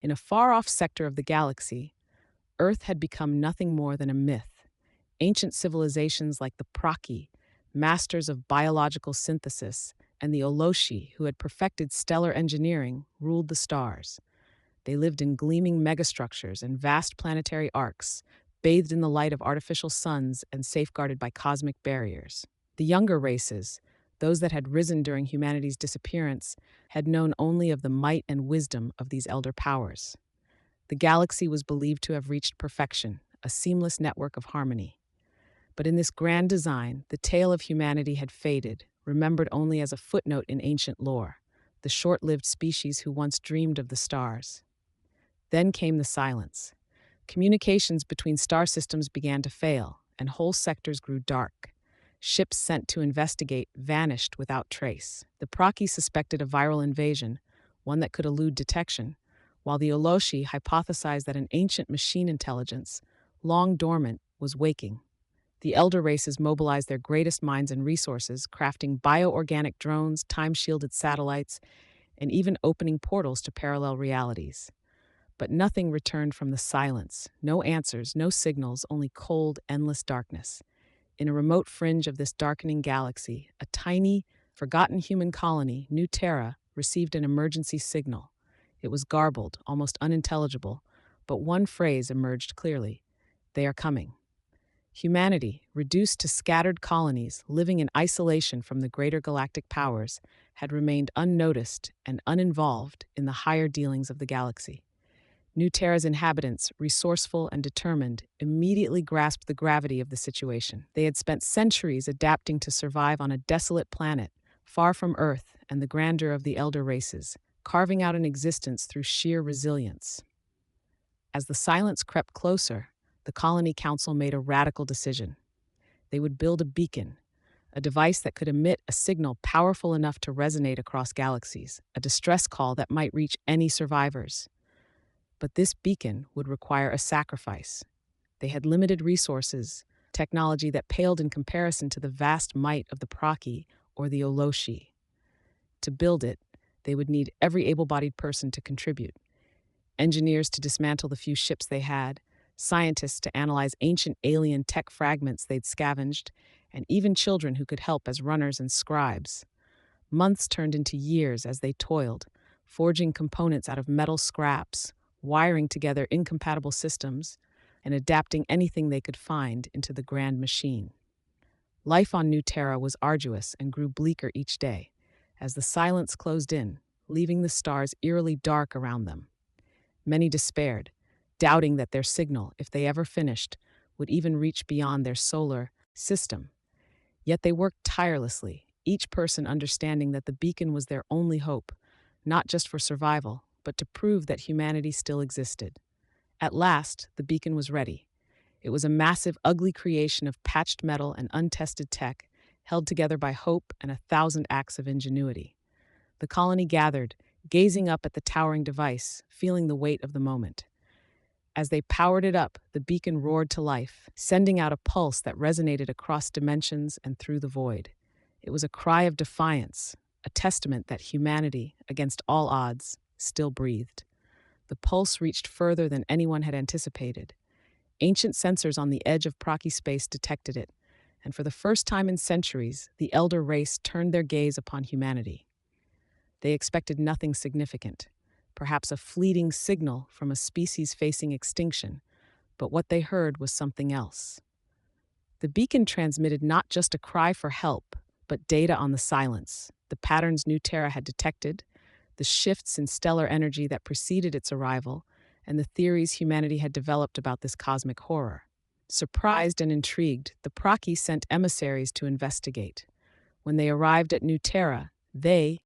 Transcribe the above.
In a far-off sector of the galaxy, Earth had become nothing more than a myth. Ancient civilizations like the Praki, masters of biological synthesis, and the Oloshi, who had perfected stellar engineering, ruled the stars. They lived in gleaming megastructures and vast planetary arcs, bathed in the light of artificial suns and safeguarded by cosmic barriers. The younger races, those that had risen during humanity's disappearance, had known only of the might and wisdom of these elder powers. The galaxy was believed to have reached perfection, a seamless network of harmony. But in this grand design, the tale of humanity had faded, remembered only as a footnote in ancient lore, the short-lived species who once dreamed of the stars. Then came the silence. Communications between star systems began to fail, and whole sectors grew dark. Ships sent to investigate vanished without trace. The Praki suspected a viral invasion, one that could elude detection, while the Oloshi hypothesized that an ancient machine intelligence, long dormant, was waking. The elder races mobilized their greatest minds and resources, crafting bioorganic drones, time-shielded satellites, and even opening portals to parallel realities. But nothing returned from the silence. No answers, no signals, only cold, endless darkness. In a remote fringe of this darkening galaxy, a tiny, forgotten human colony, New Terra, received an emergency signal. It was garbled, almost unintelligible, but one phrase emerged clearly: "They are coming." Humanity, reduced to scattered colonies, living in isolation from the greater galactic powers, had remained unnoticed and uninvolved in the higher dealings of the galaxy. New Terra's inhabitants, resourceful and determined, immediately grasped the gravity of the situation. They had spent centuries adapting to survive on a desolate planet, far from Earth and the grandeur of the elder races, carving out an existence through sheer resilience. As the silence crept closer, the colony council made a radical decision. They would build a beacon, a device that could emit a signal powerful enough to resonate across galaxies, a distress call that might reach any survivors. But this beacon would require a sacrifice. They had limited resources, technology that paled in comparison to the vast might of the Praki or the Oloshi. To build it, they would need every able-bodied person to contribute: engineers to dismantle the few ships they had, scientists to analyze ancient alien tech fragments they'd scavenged, and even children who could help as runners and scribes. Months turned into years as they toiled, forging components out of metal scraps, wiring together incompatible systems, and adapting anything they could find into the grand machine. Life on New Terra was arduous and grew bleaker each day, as the silence closed in, leaving the stars eerily dark around them. Many despaired, doubting that their signal, if they ever finished, would even reach beyond their solar system. Yet they worked tirelessly, each person understanding that the beacon was their only hope, not just for survival, but to prove that humanity still existed. At last, the beacon was ready. It was a massive, ugly creation of patched metal and untested tech, held together by hope and 1,000 acts of ingenuity. The colony gathered, gazing up at the towering device, feeling the weight of the moment. As they powered it up, the beacon roared to life, sending out a pulse that resonated across dimensions and through the void. It was a cry of defiance, a testament that humanity, against all odds, still breathed. The pulse reached further than anyone had anticipated. Ancient sensors on the edge of Praki space detected it, and for the first time in centuries, the elder race turned their gaze upon humanity. They expected nothing significant, perhaps a fleeting signal from a species facing extinction, but what they heard was something else. The beacon transmitted not just a cry for help, but data on the silence, the patterns New Terra had detected, the shifts in stellar energy that preceded its arrival, and the theories humanity had developed about this cosmic horror. Surprised and intrigued, the Praki sent emissaries to investigate. When they arrived at New Terra, they,